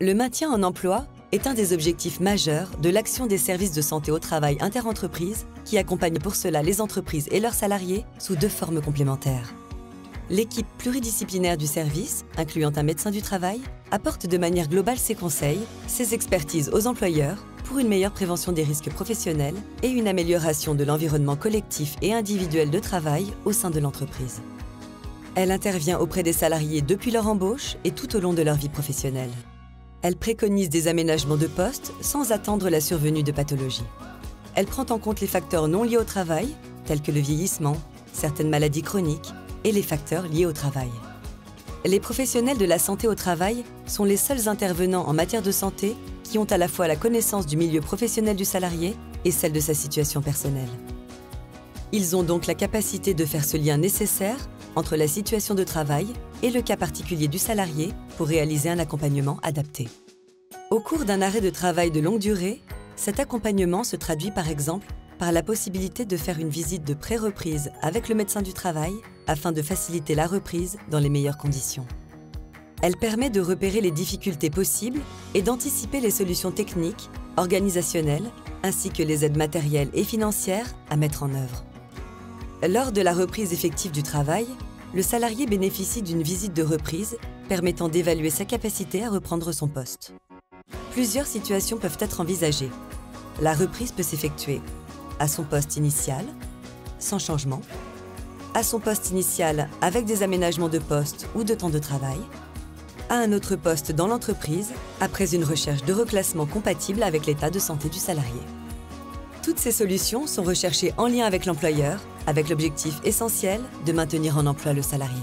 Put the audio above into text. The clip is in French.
Le maintien en emploi est un des objectifs majeurs de l'action des services de santé au travail interentreprises qui accompagnent pour cela les entreprises et leurs salariés sous 2 formes complémentaires. L'équipe pluridisciplinaire du service, incluant un médecin du travail, apporte de manière globale ses conseils, ses expertises aux employeurs pour une meilleure prévention des risques professionnels et une amélioration de l'environnement collectif et individuel de travail au sein de l'entreprise. Elle intervient auprès des salariés depuis leur embauche et tout au long de leur vie professionnelle. Elle préconise des aménagements de poste sans attendre la survenue de pathologies. Elle prend en compte les facteurs non liés au travail, tels que le vieillissement, certaines maladies chroniques et les facteurs liés au travail. Les professionnels de la santé au travail sont les seuls intervenants en matière de santé qui ont à la fois la connaissance du milieu professionnel du salarié et celle de sa situation personnelle. Ils ont donc la capacité de faire ce lien nécessaire entre la situation de travail et le cas particulier du salarié pour réaliser un accompagnement adapté. Au cours d'un arrêt de travail de longue durée, cet accompagnement se traduit par exemple par la possibilité de faire une visite de pré-reprise avec le médecin du travail afin de faciliter la reprise dans les meilleures conditions. Elle permet de repérer les difficultés possibles et d'anticiper les solutions techniques, organisationnelles, ainsi que les aides matérielles et financières à mettre en œuvre. Lors de la reprise effective du travail, le salarié bénéficie d'une visite de reprise permettant d'évaluer sa capacité à reprendre son poste. Plusieurs situations peuvent être envisagées. La reprise peut s'effectuer à son poste initial, sans changement, à son poste initial avec des aménagements de poste ou de temps de travail, à un autre poste dans l'entreprise après une recherche de reclassement compatible avec l'état de santé du salarié. Toutes ces solutions sont recherchées en lien avec l'employeur, avec l'objectif essentiel de maintenir en emploi le salarié.